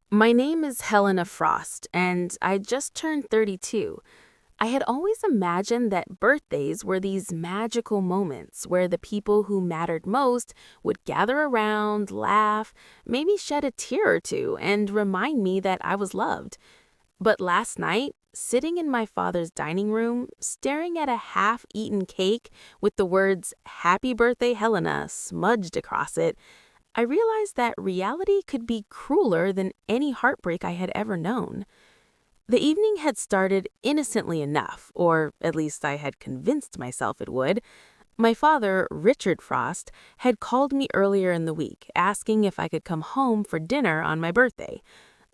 My name is Helena Frost, and I just turned 32. I had always imagined that birthdays were these magical moments where the people who mattered most would gather around, laugh, maybe shed a tear or two, and remind me that I was loved. But last night, sitting in my father's dining room, staring at a half eaten cake with the words Happy Birthday, Helena smudged across it, I realized that reality could be crueler than any heartbreak I had ever known. The evening had started innocently enough, or at least I had convinced myself it would. My father, Richard Frost, had called me earlier in the week asking if I could come home for dinner on my birthday.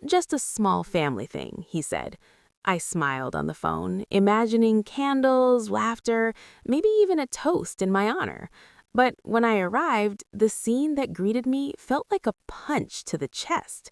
Just a small family thing, he said. I smiled on the phone, imagining candles, laughter, maybe even a toast in my honor. But when I arrived, the scene that greeted me felt like a punch to the chest.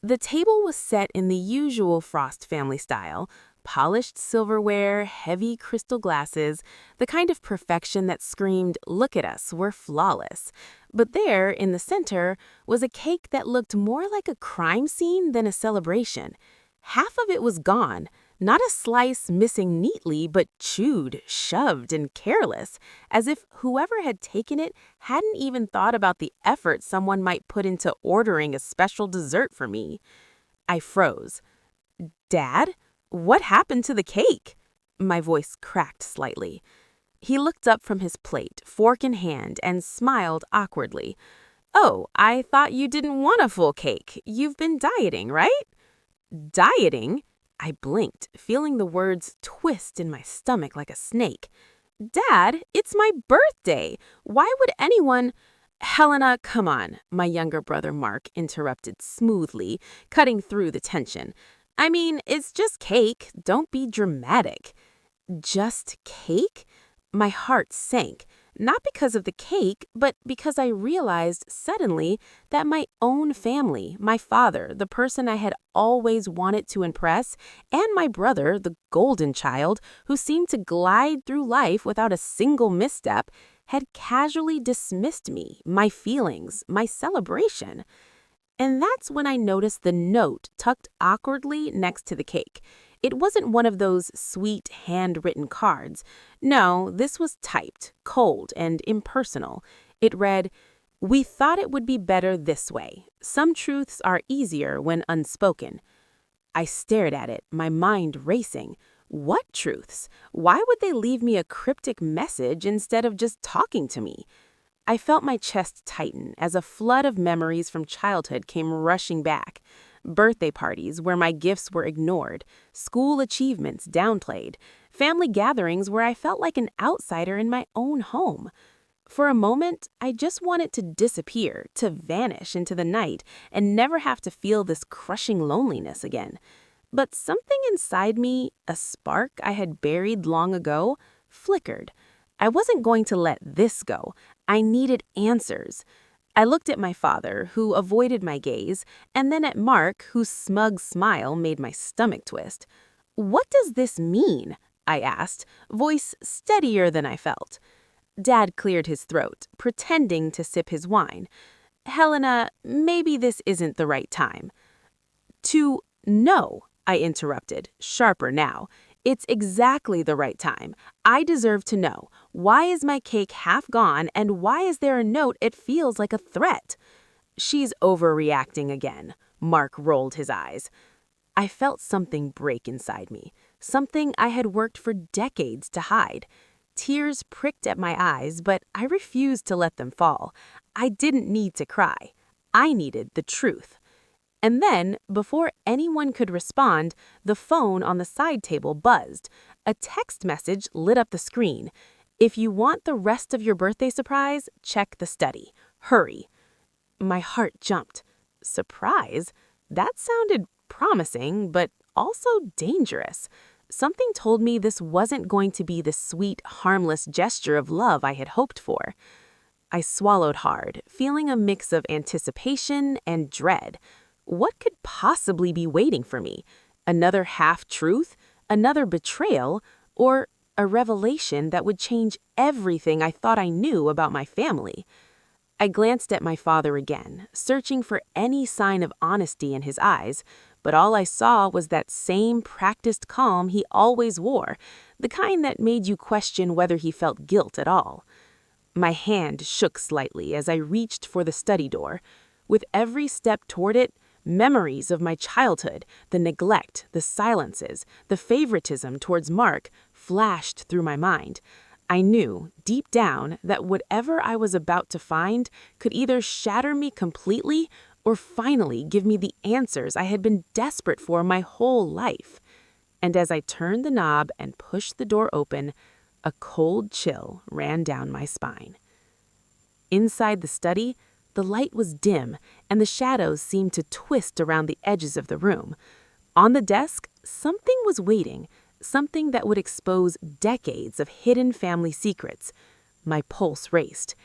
The table was set in the usual Frost family style: polished silverware, heavy crystal glasses, the kind of perfection that screamed, "Look at us, we're flawless." But there, in the center, was a cake that looked more like a crime scene than a celebration. Half of it was gone, not a slice missing neatly, but chewed, shoved, and careless, as if whoever had taken it hadn't even thought about the effort someone might put into ordering a special dessert for me. I froze. "Dad, what happened to the cake?" My voice cracked slightly. He looked up from his plate, fork in hand, and smiled awkwardly. "Oh, I thought you didn't want a full cake. You've been dieting, right?" "Dieting?" I blinked, feeling the words twist in my stomach like a snake. "Dad, it's my birthday. Why would anyone—" "Helena, come on," my younger brother Mark interrupted smoothly, cutting through the tension. "I mean, it's just cake. Don't be dramatic." Just cake? My heart sank, not because of the cake, but because I realized suddenly that my own family, my father, the person I had always wanted to impress, and my brother, the golden child, who seemed to glide through life without a single misstep, had casually dismissed me, my feelings, my celebration. And that's when I noticed the note tucked awkwardly next to the cake. It wasn't one of those sweet handwritten cards. No, this was typed, cold, and impersonal. It read, "We thought it would be better this way. Some truths are easier when unspoken." I stared at it, my mind racing. What truths? Why would they leave me a cryptic message instead of just talking to me? I felt my chest tighten as a flood of memories from childhood came rushing back. Birthday parties where my gifts were ignored, school achievements downplayed, family gatherings where I felt like an outsider in my own home. For a moment, I just wanted to disappear, to vanish into the night, and never have to feel this crushing loneliness again. But something inside me, a spark I had buried long ago, flickered. I wasn't going to let this go. I needed answers. I looked at my father, who avoided my gaze, and then at Mark, whose smug smile made my stomach twist. "What does this mean?" I asked, voice steadier than I felt. Dad cleared his throat, pretending to sip his wine. "Helena, maybe this isn't the right time." No, I interrupted, sharper now. "It's exactly the right time. I deserve to know. Why is my cake half gone, and why is there a note it feels like a threat?" "She's overreacting again." Mark rolled his eyes. I felt something break inside me, something I had worked for decades to hide. Tears pricked at my eyes, but I refused to let them fall. I didn't need to cry. I needed the truth. And then, before anyone could respond, the phone on the side table buzzed. A text message lit up the screen. "If you want the rest of your birthday surprise, check the study. Hurry." My heart jumped. Surprise? That sounded promising, but also dangerous. Something told me this wasn't going to be the sweet, harmless gesture of love I had hoped for. I swallowed hard, feeling a mix of anticipation and dread. What could possibly be waiting for me? Another half-truth? Another betrayal? Or a revelation that would change everything I thought I knew about my family? I glanced at my father again, searching for any sign of honesty in his eyes, but all I saw was that same practiced calm he always wore, the kind that made you question whether he felt guilt at all. My hand shook slightly as I reached for the study door. With every step toward it, memories of my childhood, the neglect, the silences, the favoritism towards Mark flashed through my mind. I knew, deep down, that whatever I was about to find could either shatter me completely or finally give me the answers I had been desperate for my whole life. And as I turned the knob and pushed the door open, a cold chill ran down my spine. Inside the study, the light was dim and the shadows seemed to twist around the edges of the room. On the desk, something was waiting, something that would expose decades of hidden family secrets. My pulse raced.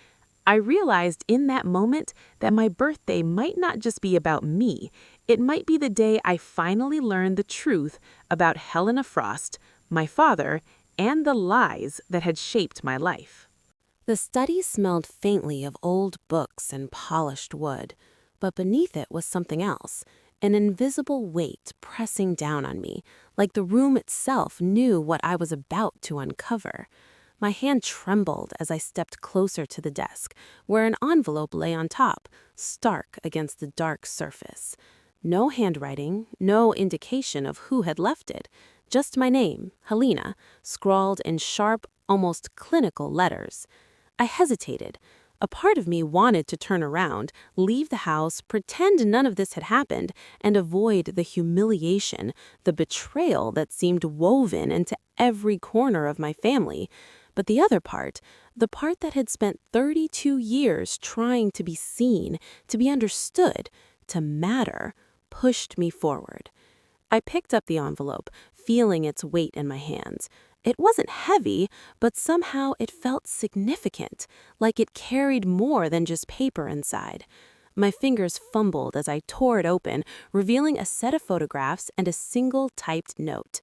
I realized in that moment that my birthday might not just be about me. It might be the day I finally learned the truth about Helena Frost, my father, and the lies that had shaped my life. The study smelled faintly of old books and polished wood, but beneath it was something else, an invisible weight pressing down on me, like the room itself knew what I was about to uncover. My hand trembled as I stepped closer to the desk, where an envelope lay on top, stark against the dark surface. No handwriting, no indication of who had left it, just my name, Helena, scrawled in sharp, almost clinical letters. I hesitated. A part of me wanted to turn around, leave the house, pretend none of this had happened, and avoid the humiliation, the betrayal that seemed woven into every corner of my family. But the other part, the part that had spent 32 years trying to be seen, to be understood, to matter, pushed me forward. I picked up the envelope, feeling its weight in my hands. It wasn't heavy, but somehow it felt significant, like it carried more than just paper inside. My fingers fumbled as I tore it open, revealing a set of photographs and a single typed note.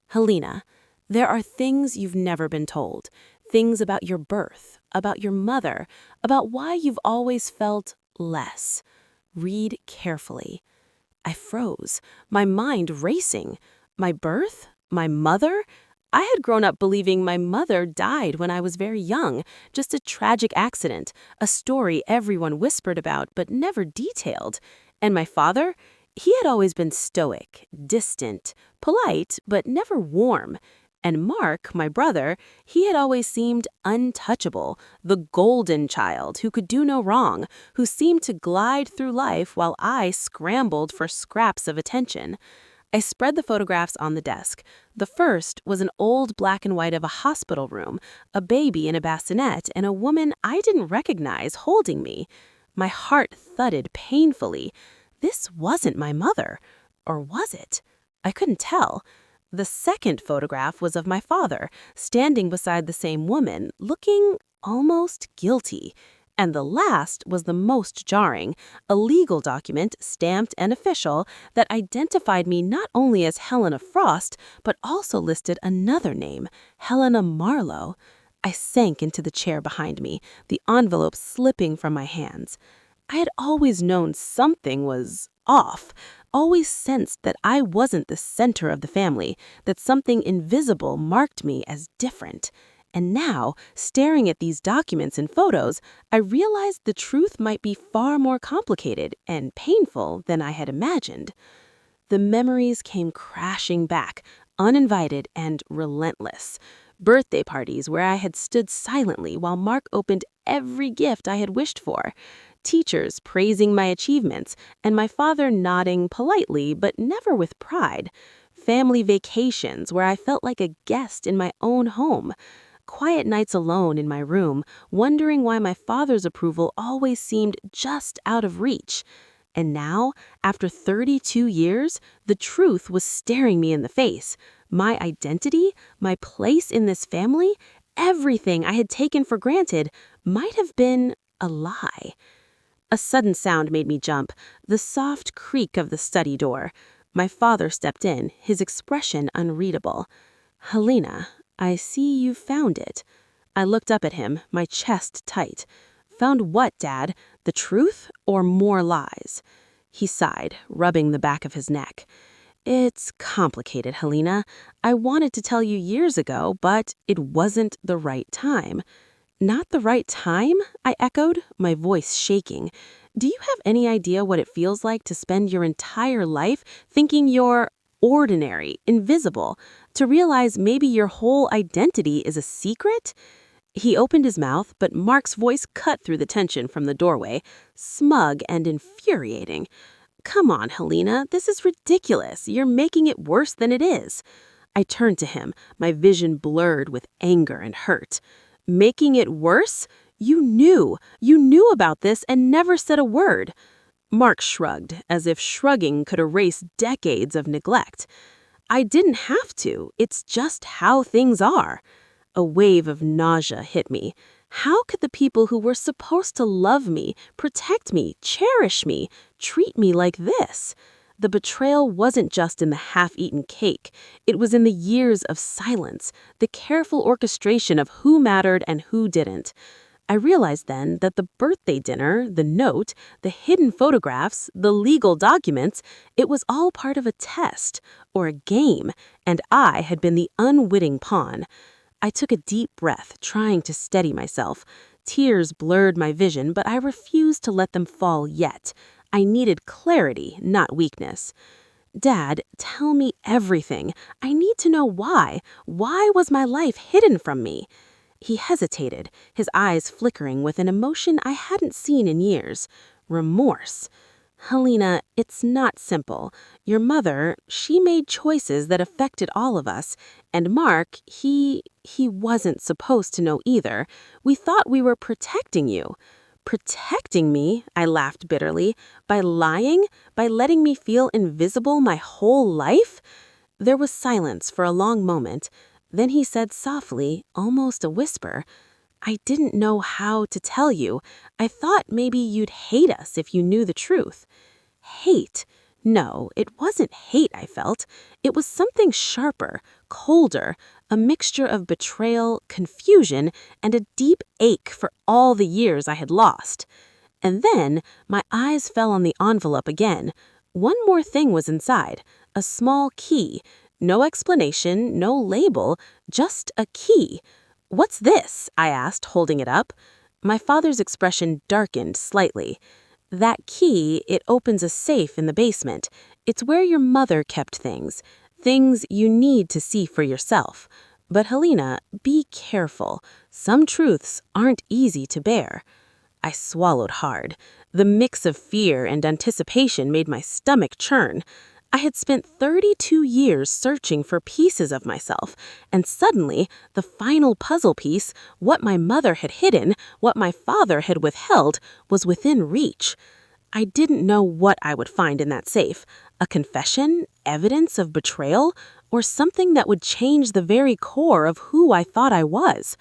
Helena, there are things you've never been told, things about your birth, about your mother, about why you've always felt less. Read carefully. I froze, my mind racing. My birth? My mother? I had grown up believing my mother died when I was very young, just a tragic accident, a story everyone whispered about but never detailed. And my father? He had always been stoic, distant, polite, but never warm. And Mark, my brother, he had always seemed untouchable, the golden child who could do no wrong, who seemed to glide through life while I scrambled for scraps of attention. I spread the photographs on the desk. The first was an old black and white of a hospital room, a baby in a bassinet, and a woman I didn't recognize holding me. My heart thudded painfully. This wasn't my mother. Or was it? I couldn't tell. The second photograph was of my father, standing beside the same woman, looking almost guilty. And the last was the most jarring, a legal document, stamped and official, that identified me not only as Helena Frost, but also listed another name, Helena Marlowe. I sank into the chair behind me, the envelope slipping from my hands. I had always known something was off, always sensed that I wasn't the center of the family, that something invisible marked me as different. And now, staring at these documents and photos, I realized the truth might be far more complicated and painful than I had imagined. The memories came crashing back, uninvited and relentless. Birthday parties where I had stood silently while Mark opened every gift I had wished for. Teachers praising my achievements, and my father nodding politely but never with pride. Family vacations where I felt like a guest in my own home. Quiet nights alone in my room, wondering why my father's approval always seemed just out of reach. And now, after 32 years, the truth was staring me in the face. My identity, my place in this family, everything I had taken for granted might have been a lie. A sudden sound made me jump, the soft creak of the study door. My father stepped in, his expression unreadable. "Helena, I see you've found it." I looked up at him, my chest tight. Found what, Dad? The truth or more lies? He sighed, rubbing the back of his neck. It's complicated, Helena. I wanted to tell you years ago, but it wasn't the right time. Not the right time? I echoed, my voice shaking. Do you have any idea what it feels like to spend your entire life thinking you're ordinary, invisible, to realize maybe your whole identity is a secret? He opened his mouth, but Mark's voice cut through the tension from the doorway, smug and infuriating. Come on, Helena, this is ridiculous. You're making it worse than it is. I turned to him, my vision blurred with anger and hurt. Making it worse? You knew about this and never said a word. Mark shrugged, as if shrugging could erase decades of neglect. I didn't have to. It's just how things are. A wave of nausea hit me. How could the people who were supposed to love me, protect me, cherish me, treat me like this? The betrayal wasn't just in the half-eaten cake. It was in the years of silence, the careful orchestration of who mattered and who didn't. I realized then that the birthday dinner, the note, the hidden photographs, the legal documents, it was all part of a test, or a game, and I had been the unwitting pawn. I took a deep breath, trying to steady myself. Tears blurred my vision, but I refused to let them fall yet. I needed clarity, not weakness. Dad, tell me everything. I need to know why. Why was my life hidden from me? He hesitated, his eyes flickering with an emotion I hadn't seen in years. Remorse. Helena, it's not simple. Your mother, she made choices that affected all of us. And Mark, he wasn't supposed to know either. We thought we were protecting you. Protecting me? I laughed bitterly. By lying? By letting me feel invisible my whole life? There was silence for a long moment. Then he said softly, almost a whisper, I didn't know how to tell you. I thought maybe you'd hate us if you knew the truth. Hate? No, it wasn't hate I felt. It was something sharper, colder, a mixture of betrayal, confusion, and a deep ache for all the years I had lost. And then my eyes fell on the envelope again. One more thing was inside, a small key. No explanation, no label, just a key. What's this? I asked, holding it up. My father's expression darkened slightly. That key, it opens a safe in the basement. It's where your mother kept things. Things you need to see for yourself. But Helena, be careful. Some truths aren't easy to bear. I swallowed hard. The mix of fear and anticipation made my stomach churn. I had spent 32 years searching for pieces of myself, and suddenly, the final puzzle piece, what my mother had hidden, what my father had withheld, was within reach. I didn't know what I would find in that safe. A confession? Evidence of betrayal? Or something that would change the very core of who I thought I was?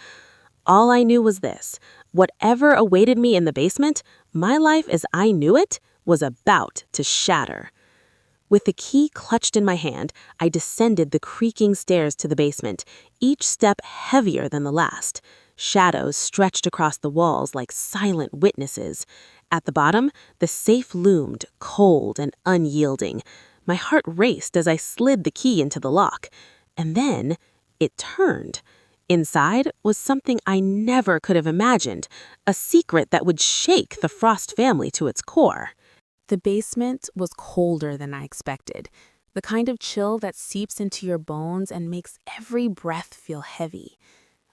All I knew was this. Whatever awaited me in the basement, my life as I knew it was about to shatter. With the key clutched in my hand, I descended the creaking stairs to the basement, each step heavier than the last. Shadows stretched across the walls like silent witnesses. At the bottom, the safe loomed, cold and unyielding. My heart raced as I slid the key into the lock. And then, it turned. Inside was something I never could have imagined, a secret that would shake the Frost family to its core. The basement was colder than I expected, the kind of chill that seeps into your bones and makes every breath feel heavy.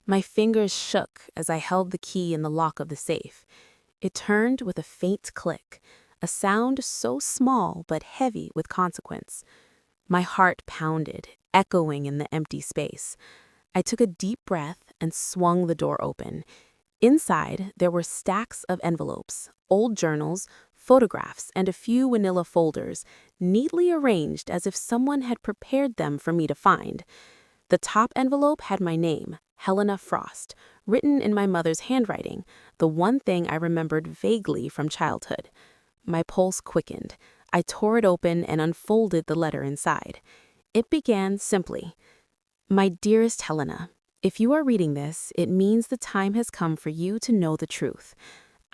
My fingers shook as I held the key in the lock of the safe. It turned with a faint click, a sound so small but heavy with consequence. My heart pounded, echoing in the empty space. I took a deep breath and swung the door open. Inside, there were stacks of envelopes, old journals, photographs, and a few manila folders, neatly arranged as if someone had prepared them for me to find. The top envelope had my name, Helena Frost, written in my mother's handwriting, the one thing I remembered vaguely from childhood. My pulse quickened. I tore it open and unfolded the letter inside. It began simply, My dearest Helena, if you are reading this, it means the time has come for you to know the truth.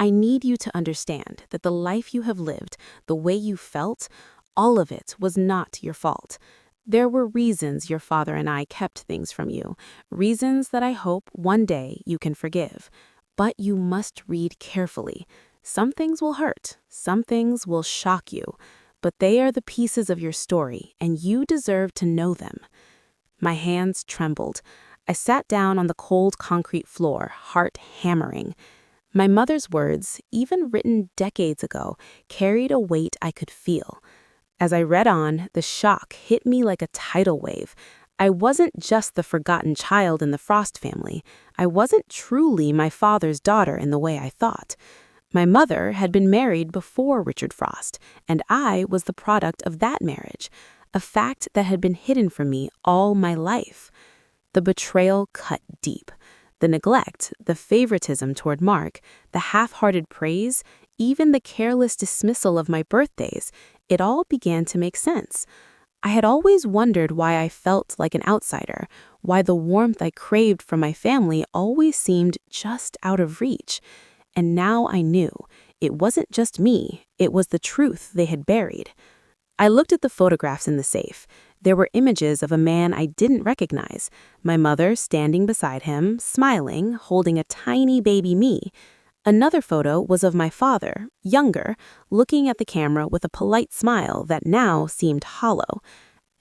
I need you to understand that the life you have lived, the way you felt, all of it was not your fault. There were reasons your father and I kept things from you, reasons that I hope one day you can forgive. But you must read carefully. Some things will hurt, some things will shock you, but they are the pieces of your story, and you deserve to know them. My hands trembled. I sat down on the cold concrete floor, heart hammering. My mother's words, even written decades ago, carried a weight I could feel. As I read on, the shock hit me like a tidal wave. I wasn't just the forgotten child in the Frost family. I wasn't truly my father's daughter in the way I thought. My mother had been married before Richard Frost, and I was the product of that marriage, a fact that had been hidden from me all my life. The betrayal cut deep. The neglect, the favoritism toward Mark, the half-hearted praise, even the careless dismissal of my birthdays, it all began to make sense. I had always wondered why I felt like an outsider, why the warmth I craved from my family always seemed just out of reach. And now I knew. It wasn't just me, it was the truth they had buried. I looked at the photographs in the safe. There were images of a man I didn't recognize, my mother standing beside him, smiling, holding a tiny baby me. Another photo was of my father, younger, looking at the camera with a polite smile that now seemed hollow.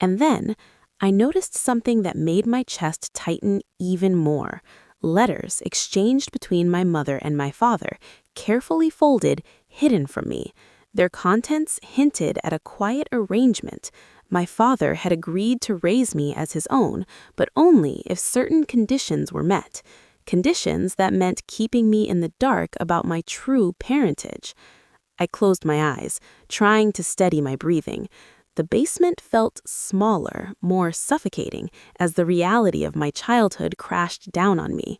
And then I noticed something that made my chest tighten even more. Letters exchanged between my mother and my father, carefully folded, hidden from me. Their contents hinted at a quiet arrangement. My father had agreed to raise me as his own, but only if certain conditions were met. Conditions that meant keeping me in the dark about my true parentage. I closed my eyes, trying to steady my breathing. The basement felt smaller, more suffocating, as the reality of my childhood crashed down on me.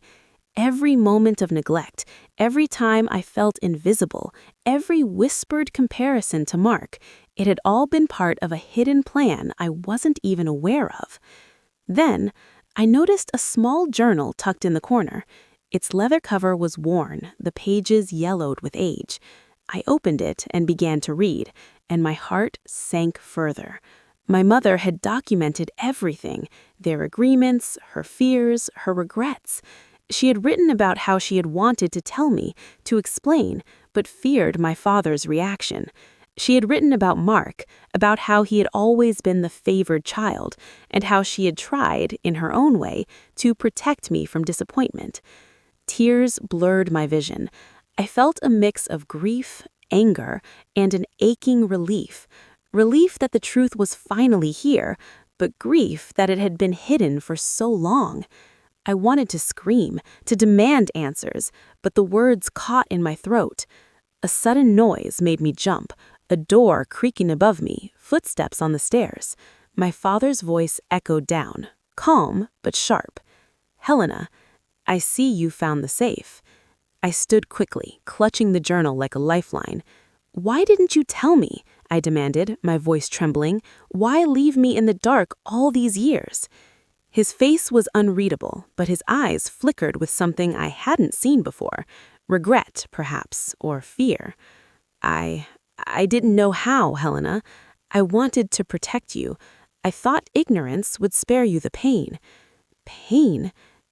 Every moment of neglect, every time I felt invisible, every whispered comparison to Mark, it had all been part of a hidden plan I wasn't even aware of. Then, I noticed a small journal tucked in the corner. Its leather cover was worn, the pages yellowed with age. I opened it and began to read, and my heart sank further. My mother had documented everything, their agreements, her fears, her regrets. She had written about how she had wanted to tell me, to explain, but feared my father's reaction. She had written about Mark, about how he had always been the favored child, and how she had tried, in her own way, to protect me from disappointment. Tears blurred my vision. I felt a mix of grief, anger, and an aching relief. Relief that the truth was finally here, but grief that it had been hidden for so long. I wanted to scream, to demand answers, but the words caught in my throat. A sudden noise made me jump. A door creaking above me, footsteps on the stairs. My father's voice echoed down, calm but sharp. "Helena, I see you found the safe." I stood quickly, clutching the journal like a lifeline. "Why didn't you tell me?" I demanded, my voice trembling. "Why leave me in the dark all these years?" His face was unreadable, but his eyes flickered with something I hadn't seen before. Regret, perhaps, or fear. I didn't know how, Helena. I wanted to protect you. I thought ignorance would spare you the pain." Pain?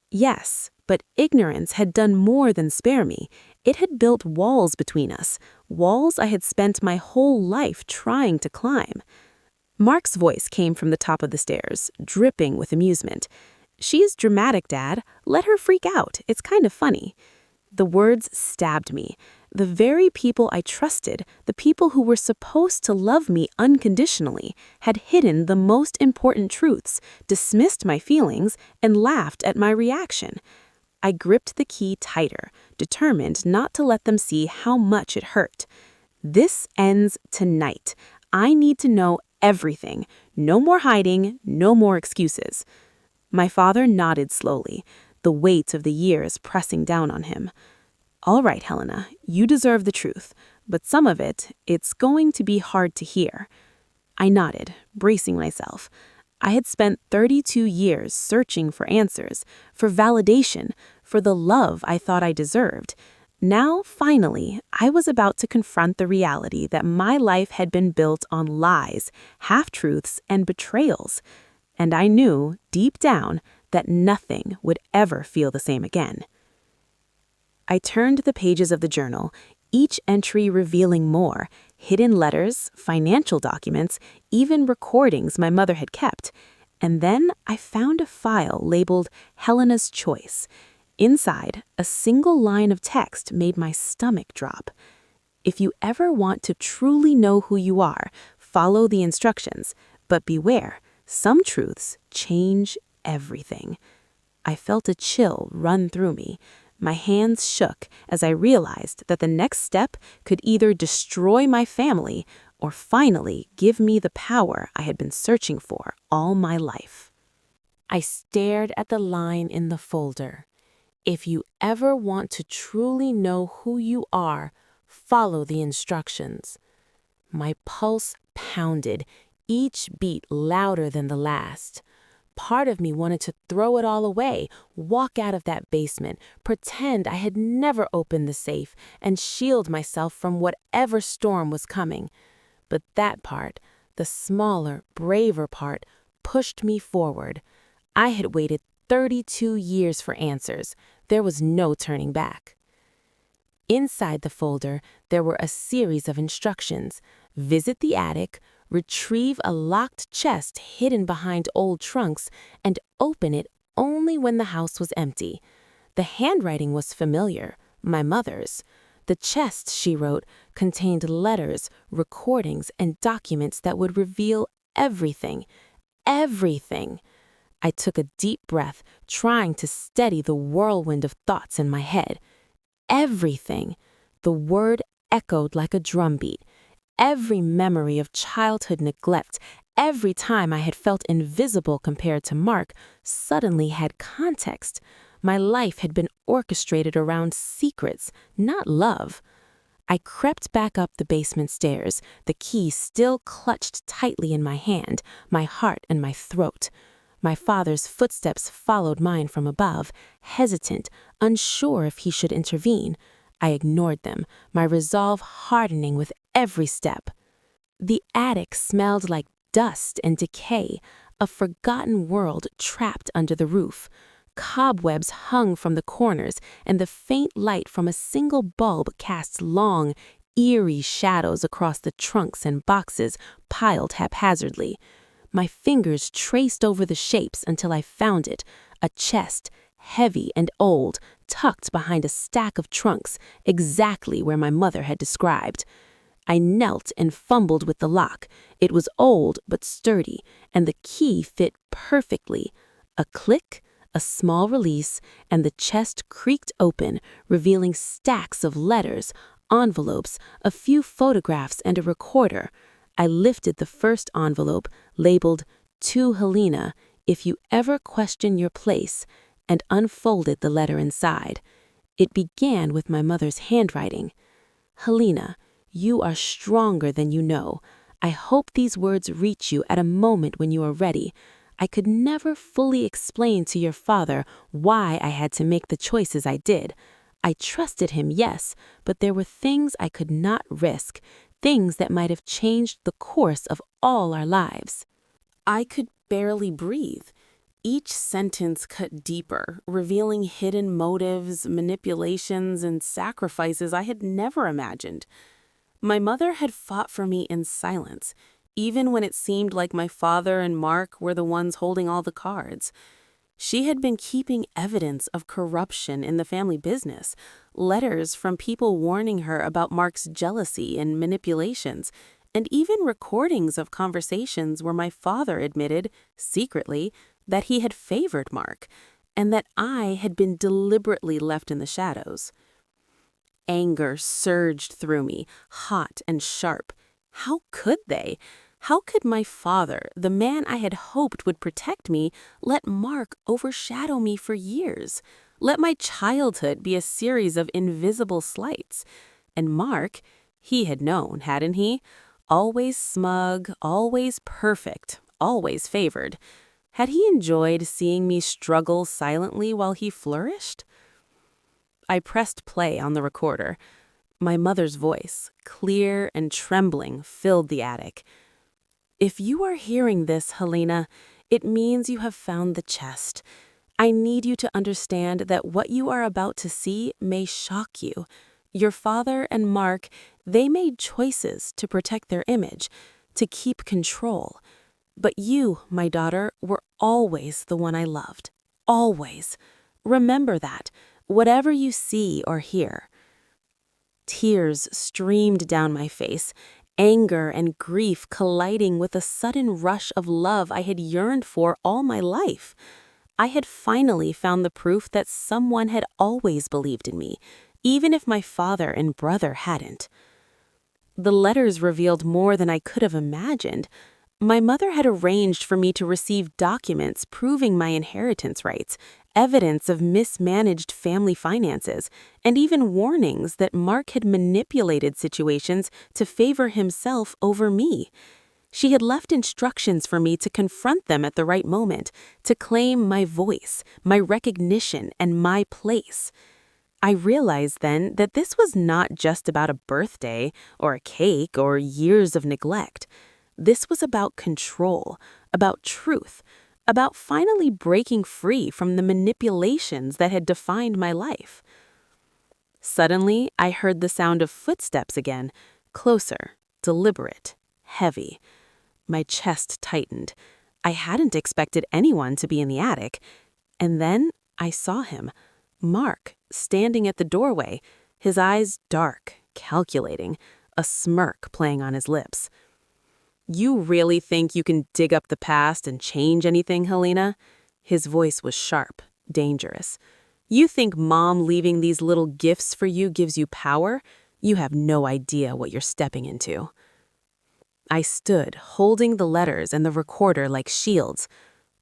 Yes, but ignorance had done more than spare me. It had built walls between us, walls I had spent my whole life trying to climb. Mark's voice came from the top of the stairs, dripping with amusement. "She's dramatic, Dad. Let her freak out. It's kind of funny." The words stabbed me. The very people I trusted, the people who were supposed to love me unconditionally, had hidden the most important truths, dismissed my feelings, and laughed at my reaction. I gripped the key tighter, determined not to let them see how much it hurt. This ends tonight. I need to know everything. No more hiding, no more excuses. My father nodded slowly, the weight of the years pressing down on him. "All right, Helena, you deserve the truth, but some of it's going to be hard to hear." I nodded, bracing myself. I had spent 32 years searching for answers, for validation, for the love I thought I deserved. Now, finally, I was about to confront the reality that my life had been built on lies, half-truths, and betrayals. And I knew, deep down, that nothing would ever feel the same again. I turned the pages of the journal, each entry revealing more: hidden letters, financial documents, even recordings my mother had kept. And then I found a file labeled Helena's Choice. Inside, a single line of text made my stomach drop. If you ever want to truly know who you are, follow the instructions. But beware, some truths change everything. I felt a chill run through me. My hands shook as I realized that the next step could either destroy my family or finally give me the power I had been searching for all my life. I stared at the line in the folder. If you ever want to truly know who you are, follow the instructions. My pulse pounded, each beat louder than the last. Part of me wanted to throw it all away, walk out of that basement, pretend I had never opened the safe, and shield myself from whatever storm was coming. But that part, the smaller, braver part, pushed me forward. I had waited 32 years for answers. There was no turning back. Inside the folder, there were a series of instructions. Visit the attic, retrieve a locked chest hidden behind old trunks, and open it only when the house was empty. The handwriting was familiar, my mother's. The chest, she wrote, contained letters, recordings, and documents that would reveal everything. Everything. I took a deep breath, trying to steady the whirlwind of thoughts in my head. Everything. The word echoed like a drumbeat. Every memory of childhood neglect, every time I had felt invisible compared to Mark, suddenly had context. My life had been orchestrated around secrets, not love. I crept back up the basement stairs, the key still clutched tightly in my hand, my heart and my throat. My father's footsteps followed mine from above, hesitant, unsure if he should intervene. I ignored them, my resolve hardening with every step. The attic smelled like dust and decay, a forgotten world trapped under the roof. Cobwebs hung from the corners, and the faint light from a single bulb cast long, eerie shadows across the trunks and boxes piled haphazardly. My fingers traced over the shapes until I found it, a chest, heavy and old, tucked behind a stack of trunks, exactly where my mother had described. I knelt and fumbled with the lock. It was old but sturdy, and the key fit perfectly. A click, a small release, and the chest creaked open, revealing stacks of letters, envelopes, a few photographs, and a recorder. I lifted the first envelope, labeled, "To Helena, if you ever question your place," and unfolded the letter inside. It began with my mother's handwriting. "Helena, you are stronger than you know. I hope these words reach you at a moment when you are ready. I could never fully explain to your father why I had to make the choices I did. I trusted him, yes, but there were things I could not risk, things that might have changed the course of all our lives." I could barely breathe. Each sentence cut deeper, revealing hidden motives, manipulations, and sacrifices I had never imagined. My mother had fought for me in silence, even when it seemed like my father and Mark were the ones holding all the cards. She had been keeping evidence of corruption in the family business, letters from people warning her about Mark's jealousy and manipulations, and even recordings of conversations where my father admitted, secretly, that he had favored Mark, and that I had been deliberately left in the shadows. Anger surged through me, hot and sharp. How could they? How could my father, the man I had hoped would protect me, let Mark overshadow me for years? Let my childhood be a series of invisible slights? And Mark, he had known, hadn't he? Always smug, always perfect, always favored. Had he enjoyed seeing me struggle silently while he flourished? I pressed play on the recorder. My mother's voice, clear and trembling, filled the attic. "If you are hearing this, Helena, it means you have found the chest. I need you to understand that what you are about to see may shock you. Your father and Mark, they made choices to protect their image, to keep control. But you, my daughter, were always the one I loved. Always. Remember that, whatever you see or hear." Tears streamed down my face, anger and grief colliding with a sudden rush of love I had yearned for all my life. I had finally found the proof that someone had always believed in me, even if my father and brother hadn't. The letters revealed more than I could have imagined. My mother had arranged for me to receive documents proving my inheritance rights, evidence of mismanaged family finances, and even warnings that Mark had manipulated situations to favor himself over me. She had left instructions for me to confront them at the right moment, to claim my voice, my recognition, and my place. I realized then that this was not just about a birthday or a cake or years of neglect. This was about control, about truth, about finally breaking free from the manipulations that had defined my life. Suddenly, I heard the sound of footsteps again, closer, deliberate, heavy. My chest tightened. I hadn't expected anyone to be in the attic. And then I saw him, Mark, standing at the doorway, his eyes dark, calculating, a smirk playing on his lips. "You really think you can dig up the past and change anything, Helena?" His voice was sharp, dangerous. "You think Mom leaving these little gifts for you gives you power? You have no idea what you're stepping into." I stood, holding the letters and the recorder like shields.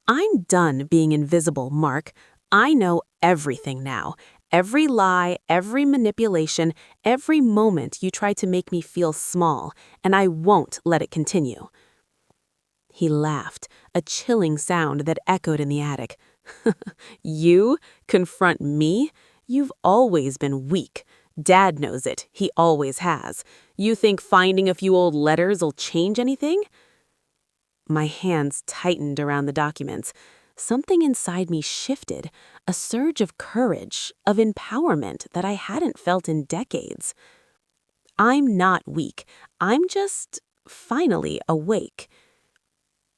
"I'm done being invisible, Mark. I know everything now. Every lie, every manipulation, every moment you try to make me feel small, and I won't let it continue." He laughed, a chilling sound that echoed in the attic. "You confront me? You've always been weak. Dad knows it. He always has. You think finding a few old letters'll change anything?" My hands tightened around the documents. Something inside me shifted, a surge of courage, of empowerment that I hadn't felt in decades. "I'm not weak. I'm just finally awake."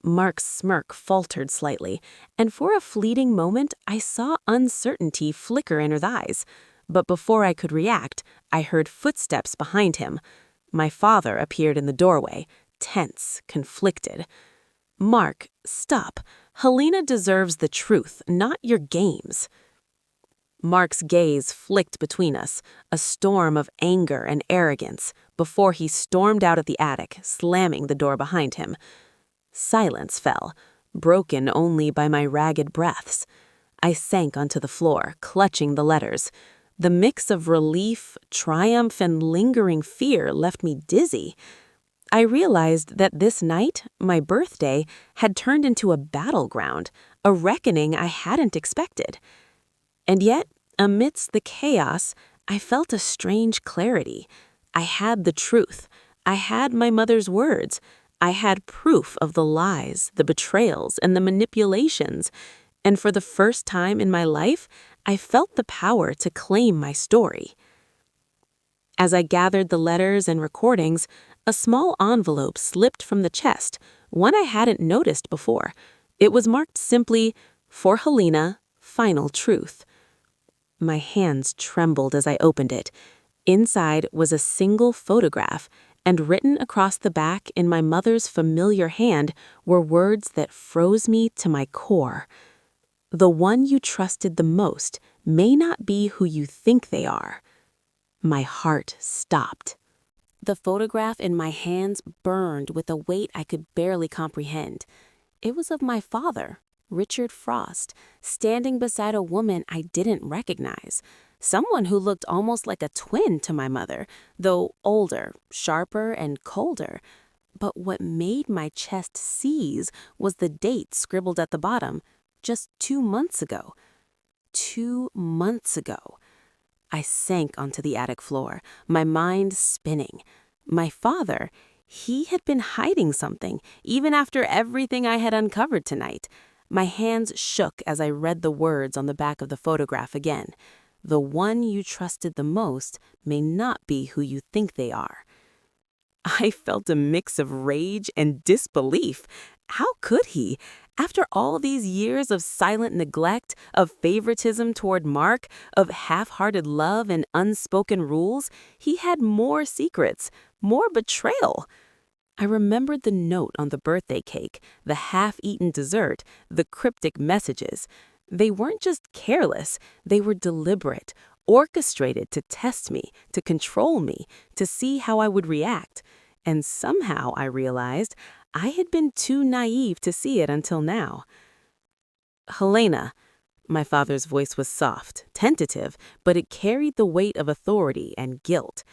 Mark's smirk faltered slightly, and for a fleeting moment I saw uncertainty flicker in his eyes. But before I could react, I heard footsteps behind him. My father appeared in the doorway, tense, conflicted. "Mark, stop. Helena deserves the truth, not your games." Mark's gaze flicked between us, a storm of anger and arrogance, before he stormed out of the attic, slamming the door behind him. Silence fell, broken only by my ragged breaths. I sank onto the floor, clutching the letters. The mix of relief, triumph, and lingering fear left me dizzy. I realized that this night, my birthday, had turned into a battleground, a reckoning I hadn't expected. And yet, amidst the chaos, I felt a strange clarity. I had the truth. I had my mother's words. I had proof of the lies, the betrayals, and the manipulations. And for the first time in my life, I felt the power to claim my story. As I gathered the letters and recordings, a small envelope slipped from the chest, one I hadn't noticed before. It was marked simply, "For Helena, Final Truth." My hands trembled as I opened it. Inside was a single photograph, and written across the back in my mother's familiar hand were words that froze me to my core. "The one you trusted the most may not be who you think they are." My heart stopped. The photograph in my hands burned with a weight I could barely comprehend. It was of my father, Richard Frost, standing beside a woman I didn't recognize, someone who looked almost like a twin to my mother, though older, sharper, and colder. But what made my chest seize was the date scribbled at the bottom, just 2 months ago. 2 months ago. I sank onto the attic floor, my mind spinning. My father, he had been hiding something, even after everything I had uncovered tonight. My hands shook as I read the words on the back of the photograph again. The one you trusted the most may not be who you think they are. I felt a mix of rage and disbelief. How could he? After all these years of silent neglect, of favoritism toward Mark, of half-hearted love and unspoken rules, he had more secrets, more betrayal. I remembered the note on the birthday cake, the half-eaten dessert, the cryptic messages. They weren't just careless, they were deliberate, orchestrated to test me, to control me, to see how I would react. And somehow, I realized, I had been too naive to see it until now. Helena, my father's voice was soft, tentative, but it carried the weight of authority and guilt.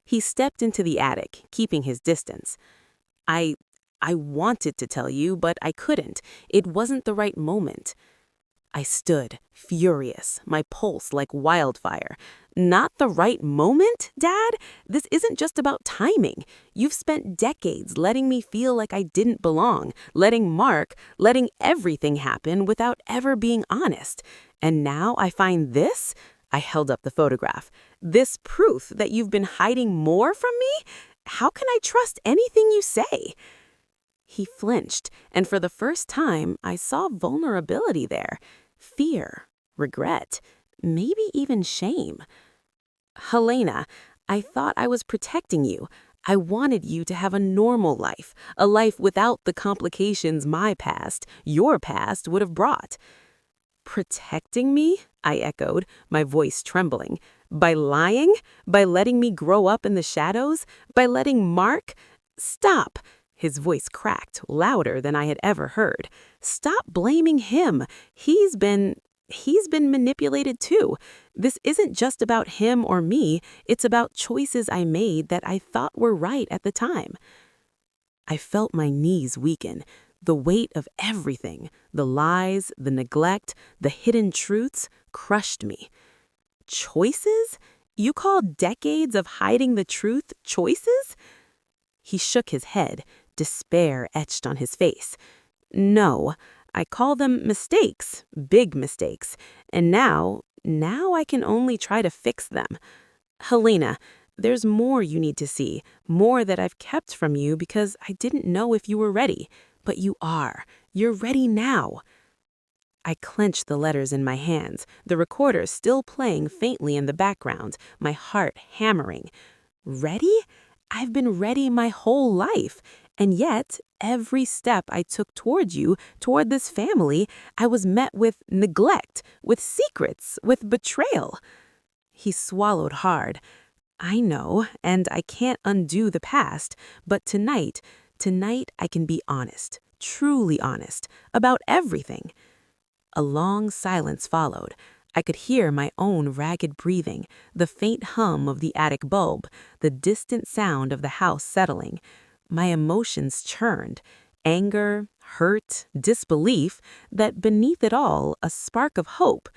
He stepped into the attic, keeping his distance. I wanted to tell you, but I couldn't. It wasn't the right moment. I stood, furious, my pulse like wildfire. Not the right moment, Dad? This isn't just about timing. You've spent decades letting me feel like I didn't belong, letting everything happen without ever being honest. And now I find this? I held up the photograph. This proof that you've been hiding more from me? How can I trust anything you say? He flinched, and for the first time, I saw vulnerability there. Fear, regret, maybe even shame. Helena, I thought I was protecting you. I wanted you to have a normal life, a life without the complications my past, your past, would have brought. Protecting me? I echoed, my voice trembling. By lying? By letting me grow up in the shadows? By letting Mark? Stop! His voice cracked, louder than I had ever heard. Stop blaming him. He's been manipulated too. This isn't just about him or me. It's about choices I made that I thought were right at the time. I felt my knees weaken. The weight of everything, the lies, the neglect, the hidden truths, crushed me. Choices? You call decades of hiding the truth choices? He shook his head, despair etched on his face. No, I call them mistakes, big mistakes, and now I can only try to fix them. Helena, there's more you need to see, more that I've kept from you because I didn't know if you were ready, but you are. You're ready now. I clenched the letters in my hands, the recorder still playing faintly in the background, my heart hammering. Ready? I've been ready my whole life, and yet, every step I took toward you, toward this family, I was met with neglect, with secrets, with betrayal. He swallowed hard. I know, and I can't undo the past, but tonight I can be honest, truly honest, about everything. A long silence followed. I could hear my own ragged breathing, the faint hum of the attic bulb, the distant sound of the house settling. My emotions churned, anger, hurt, disbelief, that beneath it all, a spark of hope.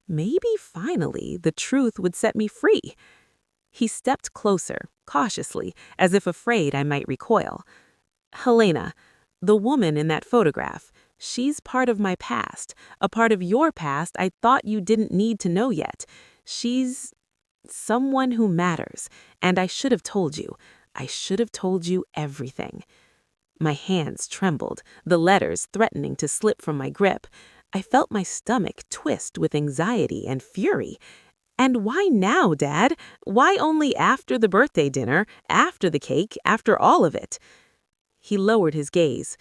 Maybe finally the truth would set me free. He stepped closer, cautiously, as if afraid I might recoil. Helena, the woman in that photograph, she's part of my past, a part of your past I thought you didn't need to know yet. She's someone who matters, and I should have told you. I should have told you everything. My hands trembled, the letters threatening to slip from my grip. I felt my stomach twist with anxiety and fury. And why now, Dad? Why only after the birthday dinner, after the cake, after all of it? He lowered his gaze.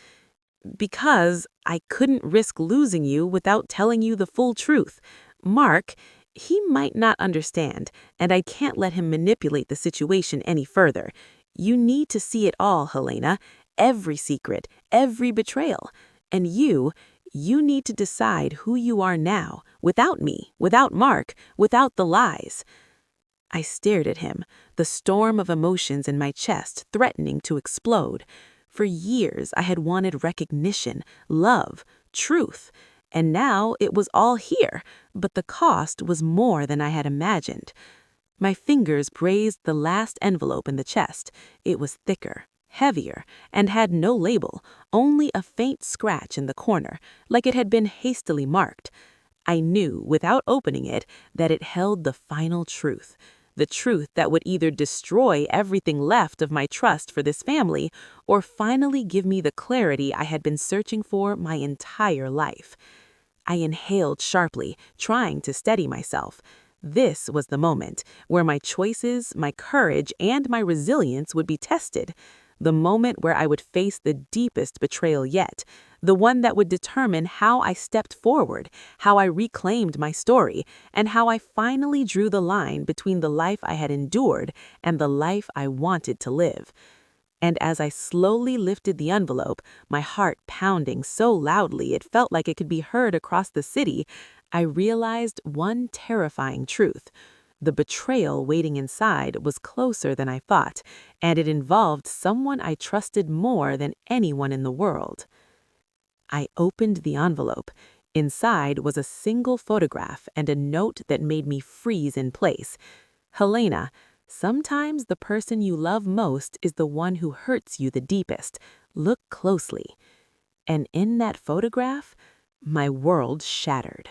Because I couldn't risk losing you without telling you the full truth. Mark, he might not understand, and I can't let him manipulate the situation any further. You need to see it all, Helena. Every secret, every betrayal. And you need to decide who you are now, without me, without Mark, without the lies. I stared at him, the storm of emotions in my chest threatening to explode. For years, I had wanted recognition, love, truth, and now it was all here, but the cost was more than I had imagined. My fingers grazed the last envelope in the chest. It was thicker, heavier, and had no label, only a faint scratch in the corner, like it had been hastily marked. I knew, without opening it, that it held the final truth. The truth that would either destroy everything left of my trust for this family or finally give me the clarity I had been searching for my entire life. I inhaled sharply, trying to steady myself. This was the moment where my choices, my courage, and my resilience would be tested. The moment where I would face the deepest betrayal yet. The one that would determine how I stepped forward, how I reclaimed my story, and how I finally drew the line between the life I had endured and the life I wanted to live. And as I slowly lifted the envelope, my heart pounding so loudly it felt like it could be heard across the city, I realized one terrifying truth. The betrayal waiting inside was closer than I thought, and it involved someone I trusted more than anyone in the world. I opened the envelope. Inside was a single photograph and a note that made me freeze in place. Helena, sometimes the person you love most is the one who hurts you the deepest. Look closely. And in that photograph, my world shattered.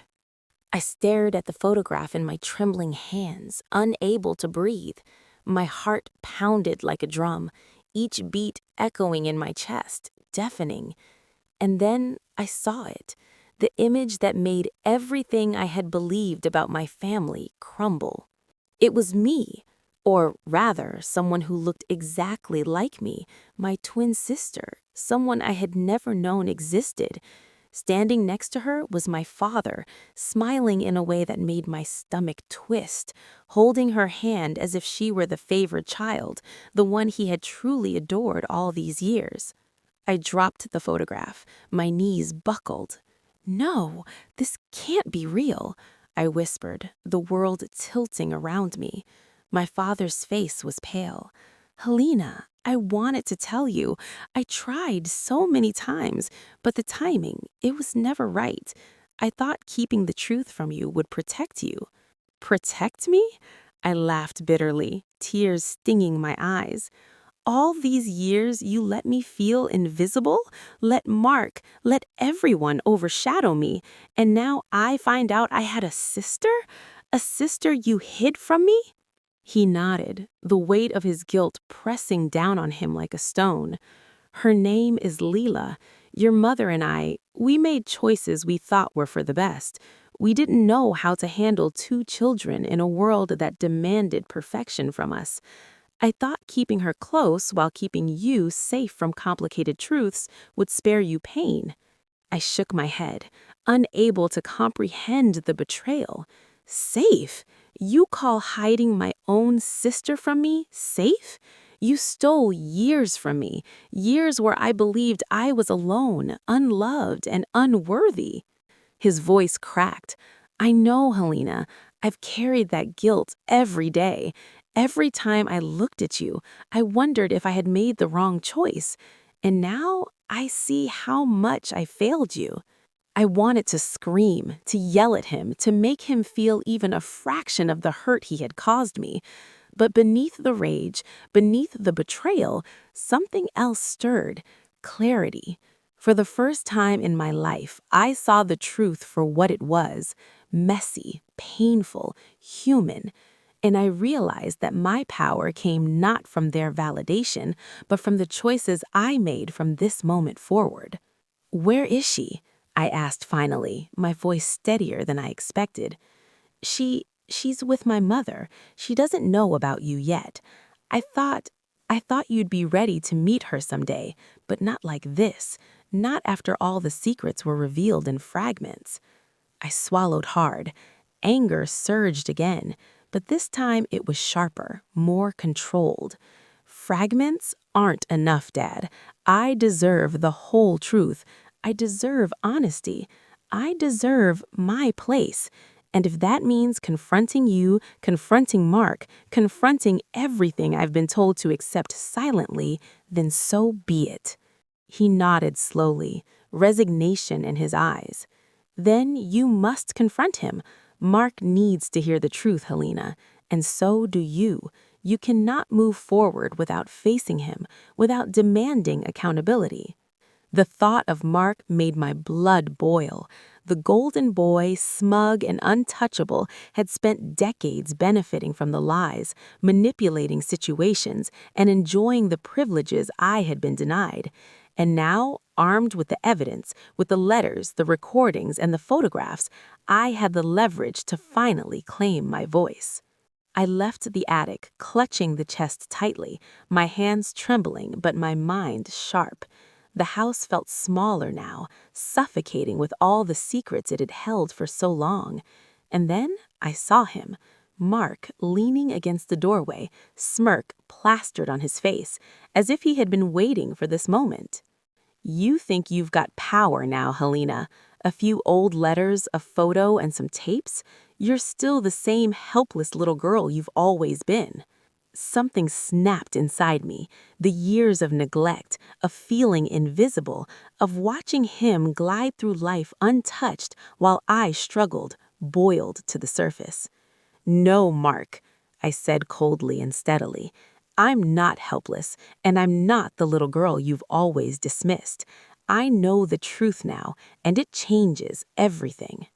I stared at the photograph in my trembling hands, unable to breathe. My heart pounded like a drum, each beat echoing in my chest, deafening. And then I saw it, the image that made everything I had believed about my family crumble. It was me, or rather, someone who looked exactly like me, my twin sister, someone I had never known existed. Standing next to her was my father, smiling in a way that made my stomach twist, holding her hand as if she were the favored child, the one he had truly adored all these years. I dropped the photograph. My knees buckled. "No, this can't be real," I whispered, the world tilting around me. My father's face was pale. "Helena, I wanted to tell you. I tried so many times, but the timing, it was never right. I thought keeping the truth from you would protect you." "Protect me?" I laughed bitterly, tears stinging my eyes. "All these years you let me feel invisible, let everyone overshadow me, and now I find out I had a sister? A sister you hid from me?" He nodded, the weight of his guilt pressing down on him like a stone. "Her name is Leela. Your mother and we made choices we thought were for the best. We didn't know how to handle two children in a world that demanded perfection from us. I thought keeping her close while keeping you safe from complicated truths would spare you pain." I shook my head, unable to comprehend the betrayal. "Safe? You call hiding my own sister from me safe? You stole years from me, years where I believed I was alone, unloved, and unworthy." His voice cracked. "I know, Helena. I've carried that guilt every day. Every time I looked at you, I wondered if I had made the wrong choice. And now I see how much I failed you." I wanted to scream, to yell at him, to make him feel even a fraction of the hurt he had caused me. But beneath the rage, beneath the betrayal, something else stirred: clarity. For the first time in my life, I saw the truth for what it was: messy, painful, human. And I realized that my power came not from their validation, but from the choices I made from this moment forward. "Where is she?" I asked finally, my voice steadier than I expected. She's with my mother. She doesn't know about you yet. I thought you'd be ready to meet her someday, but not like this, not after all the secrets were revealed in fragments." I swallowed hard. Anger surged again, but this time it was sharper, more controlled. "Fragments aren't enough, Dad. I deserve the whole truth. I deserve honesty. I deserve my place. And if that means confronting you, confronting Mark, confronting everything I've been told to accept silently, then so be it." He nodded slowly, resignation in his eyes. "Then you must confront him. Mark needs to hear the truth, Helena. and so do you. You cannot move forward without facing him, without demanding accountability. The thought of Mark made my blood boil. The golden boy, smug and untouchable, had spent decades benefiting from the lies, manipulating situations, and enjoying the privileges I had been denied. And now, armed with the evidence, with the letters, the recordings, and the photographs, I had the leverage to finally claim my voice. I left the attic, clutching the chest tightly, my hands trembling but my mind sharp. The house felt smaller now, suffocating with all the secrets it had held for so long. And then I saw him, Mark, leaning against the doorway, smirk plastered on his face, as if he had been waiting for this moment. You think you've got power now, Helena. A few old letters, a photo, and some tapes? You're still the same helpless little girl you've always been. Something snapped inside me, the years of neglect, of feeling invisible, of watching him glide through life untouched while I struggled, boiled to the surface. No, Mark, I said coldly and steadily. I'm not helpless, and I'm not the little girl you've always dismissed. I know the truth now, and it changes everything.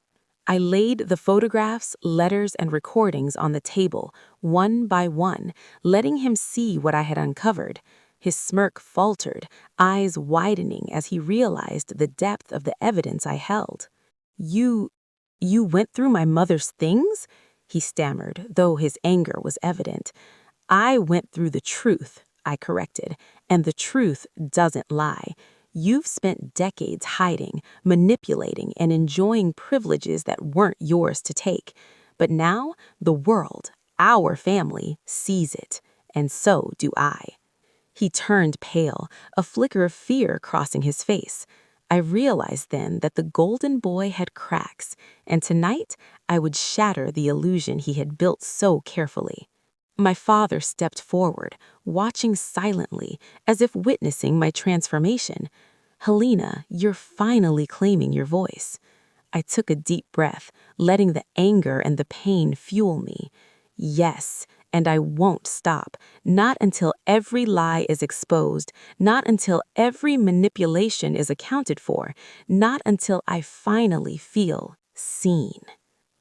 I laid the photographs, letters, and recordings on the table, one by one, letting him see what I had uncovered. His smirk faltered, eyes widening as he realized the depth of the evidence I held. You went through my mother's things?" he stammered, though his anger was evident. "I went through the truth," I corrected, "and the truth doesn't lie. You've spent decades hiding, manipulating, and enjoying privileges that weren't yours to take. But now, the world, our family, sees it, and so do I." He turned pale, a flicker of fear crossing his face. I realized then that the golden boy had cracks, and tonight I would shatter the illusion he had built so carefully. My father stepped forward, watching silently, as if witnessing my transformation. "Helena, you're finally claiming your voice." I took a deep breath, letting the anger and the pain fuel me. "Yes, and I won't stop, not until every lie is exposed, not until every manipulation is accounted for, not until I finally feel seen."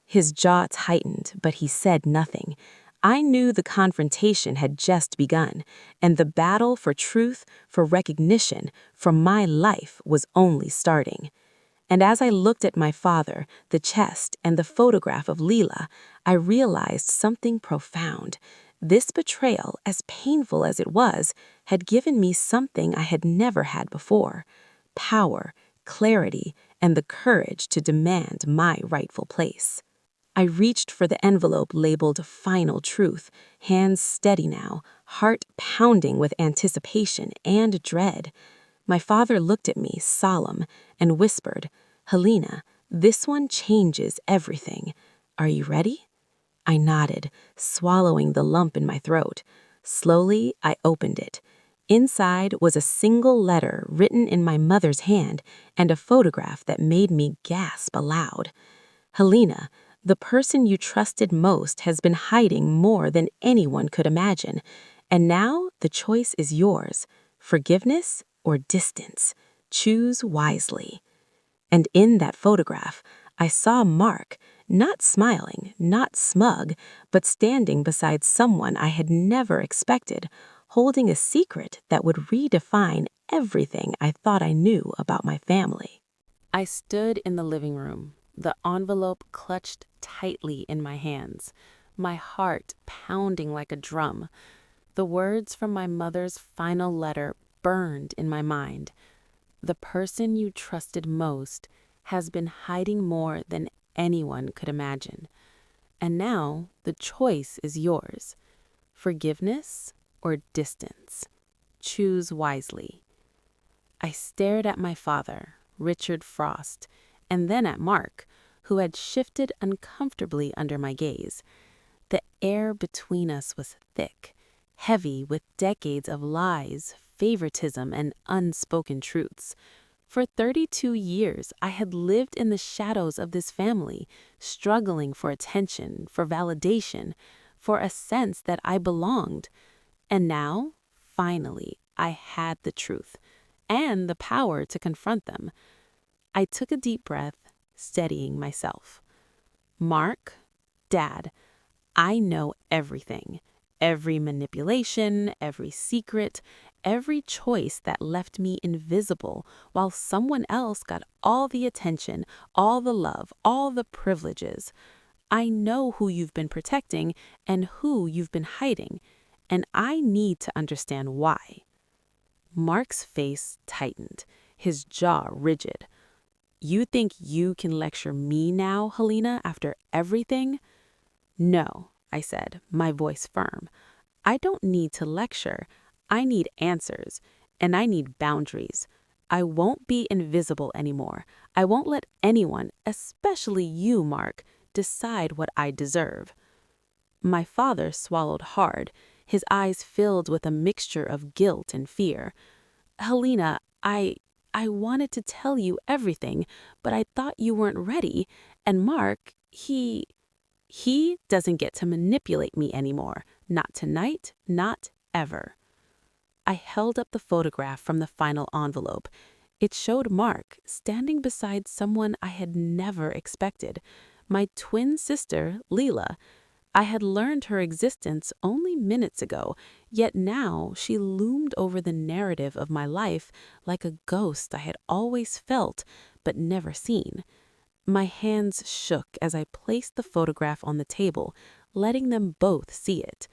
His jaw tightened, but he said nothing. I knew the confrontation had just begun, and the battle for truth, for recognition, for my life was only starting. And as I looked at my father, the chest, and the photograph of Leela, I realized something profound. This betrayal, as painful as it was, had given me something I had never had before: power, clarity, and the courage to demand my rightful place. I reached for the envelope labeled "Final Truth," hands steady now, heart pounding with anticipation and dread. My father looked at me, solemn, and whispered, "Helena, this one changes everything. Are you ready?" I nodded, swallowing the lump in my throat. Slowly, I opened it. Inside was a single letter written in my mother's hand and a photograph that made me gasp aloud. "Helena, the person you trusted most has been hiding more than anyone could imagine, and now the choice is yours: forgiveness or distance. Choose wisely." And in that photograph, I saw Mark, not smiling, not smug, but standing beside someone I had never expected, holding a secret that would redefine everything I thought I knew about my family. I stood in the living room, the envelope clutched tightly in my hands, my heart pounding like a drum. The words from my mother's final letter burned in my mind. "The person you trusted most has been hiding more than anyone could imagine. And now the choice is yours: forgiveness or distance. Choose wisely." I stared at my father, Richard Frost, and then at Mark, who had shifted uncomfortably under my gaze. The air between us was thick, heavy with decades of lies, favoritism, and unspoken truths. For 32 years, I had lived in the shadows of this family, struggling for attention, for validation, for a sense that I belonged. And now, finally, I had the truth and the power to confront them. I took a deep breath, steadying myself. Mark, Dad, I know everything. Every manipulation, every secret, every choice that left me invisible while someone else got all the attention, all the love, all the privileges. I know who you've been protecting and who you've been hiding, and I need to understand why. Mark's face tightened, his jaw rigid. You think you can lecture me now, Helena, after everything? No, I said, my voice firm. I don't need to lecture. I need answers, and I need boundaries. I won't be invisible anymore. I won't let anyone, especially you, Mark, decide what I deserve. My father swallowed hard, his eyes filled with a mixture of guilt and fear. Helena, I wanted to tell you everything, but I thought you weren't ready, and Mark, he doesn't get to manipulate me anymore. Not tonight, not ever. I held up the photograph from the final envelope. It showed Mark standing beside someone I had never expected, my twin sister, Leela. I had learned her existence only minutes ago, yet now she loomed over the narrative of my life like a ghost I had always felt but never seen. My hands shook as I placed the photograph on the table, letting them both see it.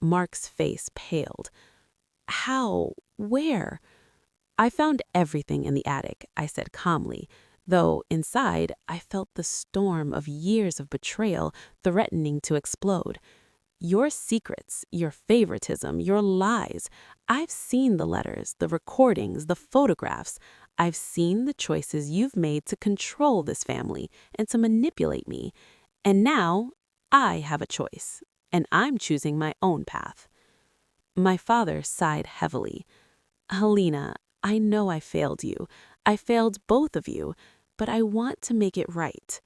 Mark's face paled. How? Where? I found everything in the attic, I said calmly, though inside I felt the storm of years of betrayal threatening to explode. Your secrets, your favoritism, your lies. I've seen the letters, the recordings, the photographs. I've seen the choices you've made to control this family and to manipulate me. And now I have a choice, and I'm choosing my own path. My father sighed heavily. Helena, I know I failed you. I failed both of you, but I want to make it right.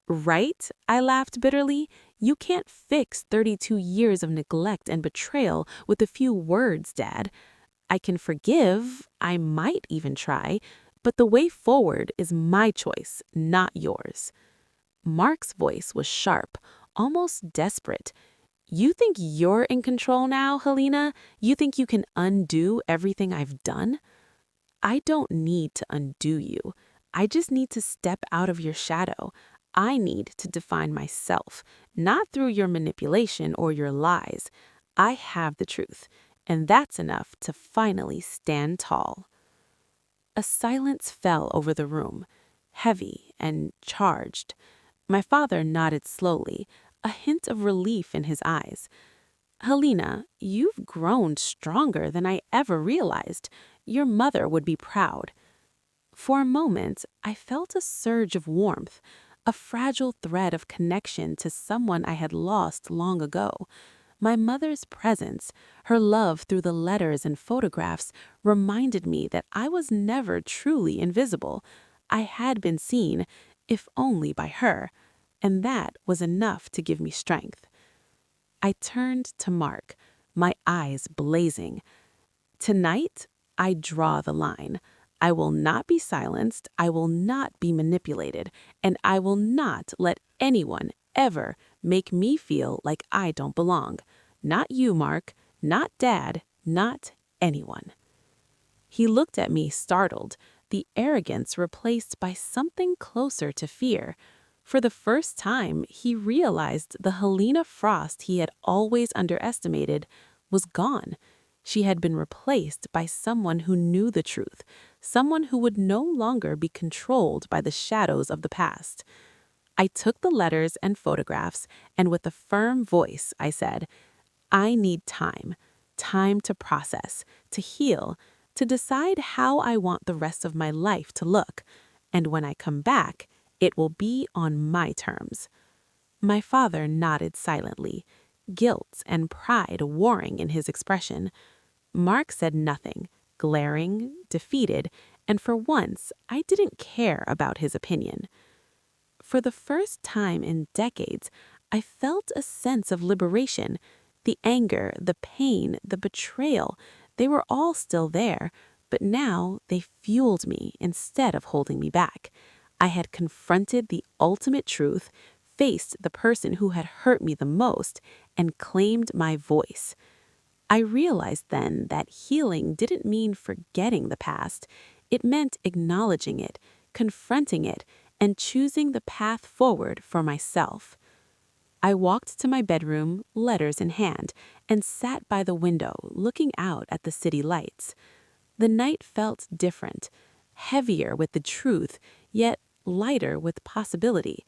Right? I laughed bitterly. You can't fix 32 years of neglect and betrayal with a few words, Dad. I can forgive, I might even try, but the way forward is my choice, not yours. Mark's voice was sharp, almost desperate. You think you're in control now, Helena? You think you can undo everything I've done? I don't need to undo you. I just need to step out of your shadow. I need to define myself, not through your manipulation or your lies. I have the truth, and that's enough to finally stand tall. A silence fell over the room, heavy and charged. My father nodded slowly, a hint of relief in his eyes. Helena, you've grown stronger than I ever realized. Your mother would be proud. For a moment, I felt a surge of warmth, a fragile thread of connection to someone I had lost long ago. My mother's presence, her love through the letters and photographs, reminded me that I was never truly invisible. I had been seen, if only by her, and that was enough to give me strength. I turned to Mark, my eyes blazing. Tonight, I draw the line. I will not be silenced, I will not be manipulated, and I will not let anyone ever make me feel like I don't belong. Not you, Mark, not Dad, not anyone. He looked at me startled, the arrogance replaced by something closer to fear. For the first time, he realized the Helena Frost he had always underestimated was gone. She had been replaced by someone who knew the truth, someone who would no longer be controlled by the shadows of the past. I took the letters and photographs, and with a firm voice, I said, I need time, time to process, to heal, to decide how I want the rest of my life to look. And when I come back, it will be on my terms. My father nodded silently, guilt and pride warring in his expression. Mark said nothing, glaring, defeated, and for once I didn't care about his opinion. For the first time in decades, I felt a sense of liberation. The anger, the pain, the betrayal, they were all still there, but now they fueled me instead of holding me back. I had confronted the ultimate truth, faced the person who had hurt me the most, and claimed my voice. I realized then that healing didn't mean forgetting the past. It meant acknowledging it, confronting it, and choosing the path forward for myself. I walked to my bedroom, letters in hand, and sat by the window, looking out at the city lights. The night felt different, heavier with the truth, yet lighter with possibility.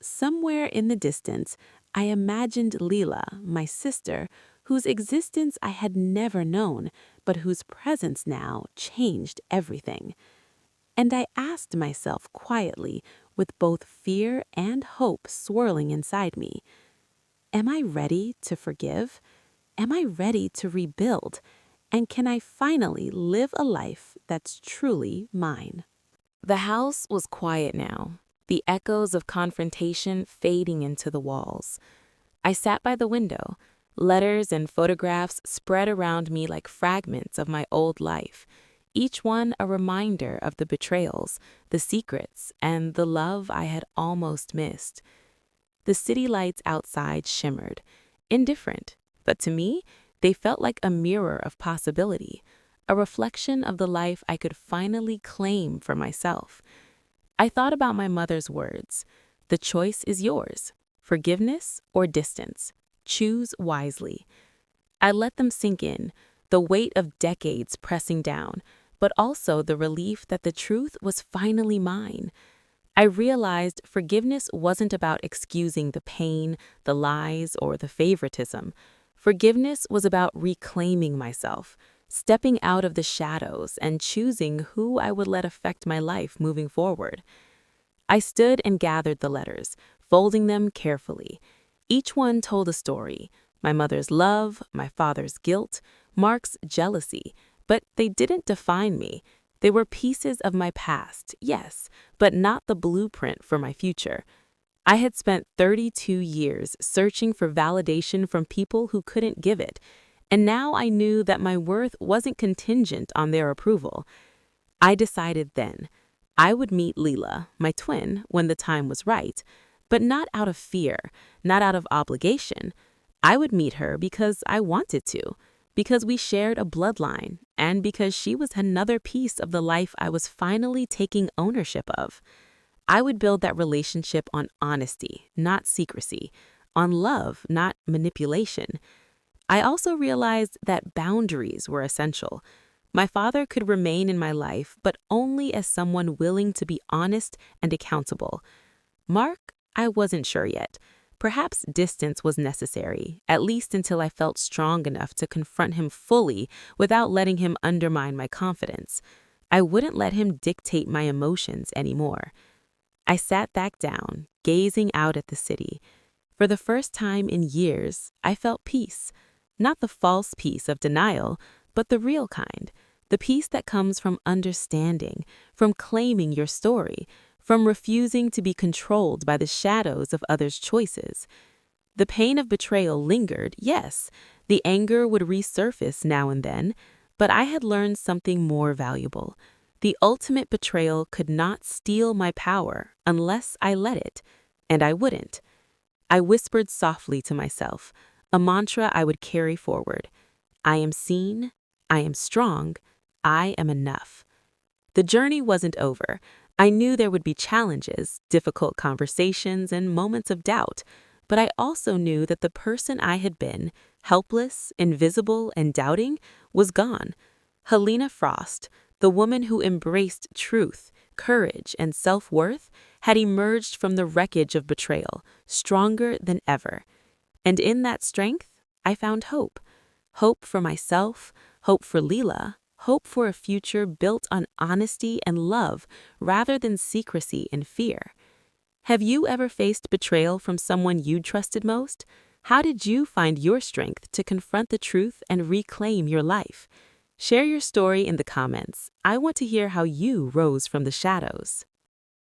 Somewhere in the distance, I imagined Leela, my sister, whose existence I had never known, but whose presence now changed everything. And I asked myself quietly, with both fear and hope swirling inside me, am I ready to forgive? Am I ready to rebuild? And can I finally live a life that's truly mine? The house was quiet now, the echoes of confrontation fading into the walls. I sat by the window, letters and photographs spread around me like fragments of my old life, each one a reminder of the betrayals, the secrets, and the love I had almost missed. The city lights outside shimmered, indifferent, but to me, they felt like a mirror of possibility, a reflection of the life I could finally claim for myself. I thought about my mother's words. The choice is yours. Forgiveness or distance. Choose wisely. I let them sink in, the weight of decades pressing down, but also the relief that the truth was finally mine. I realized forgiveness wasn't about excusing the pain, the lies, or the favoritism. Forgiveness was about reclaiming myself, stepping out of the shadows and choosing who I would let affect my life moving forward. I stood and gathered the letters, folding them carefully. Each one told a story: my mother's love, my father's guilt, Mark's jealousy, but they didn't define me. They were pieces of my past, yes, but not the blueprint for my future. I had spent 32 years searching for validation from people who couldn't give it, and now I knew that my worth wasn't contingent on their approval. I decided then I would meet Leela, my twin, when the time was right, but not out of fear, not out of obligation. I would meet her because I wanted to, because we shared a bloodline, and because she was another piece of the life I was finally taking ownership of. I would build that relationship on honesty, not secrecy, on love, not manipulation. I also realized that boundaries were essential. My father could remain in my life, but only as someone willing to be honest and accountable. Mark, I wasn't sure yet. Perhaps distance was necessary, at least until I felt strong enough to confront him fully without letting him undermine my confidence. I wouldn't let him dictate my emotions anymore. I sat back down, gazing out at the city. For the first time in years, I felt peace. Not the false peace of denial, but the real kind. The peace that comes from understanding, from claiming your story, from refusing to be controlled by the shadows of others' choices. The pain of betrayal lingered, yes. The anger would resurface now and then, but I had learned something more valuable. The ultimate betrayal could not steal my power unless I let it, and I wouldn't. I whispered softly to myself, a mantra I would carry forward. I am seen, I am strong, I am enough. The journey wasn't over. I knew there would be challenges, difficult conversations, and moments of doubt, but I also knew that the person I had been, helpless, invisible, and doubting, was gone. Helena Frost, the woman who embraced truth, courage, and self-worth, had emerged from the wreckage of betrayal, stronger than ever. And in that strength, I found hope. Hope for myself, hope for Leela, hope for a future built on honesty and love rather than secrecy and fear. Have you ever faced betrayal from someone you trusted most? How did you find your strength to confront the truth and reclaim your life? Share your story in the comments. I want to hear how you rose from the shadows.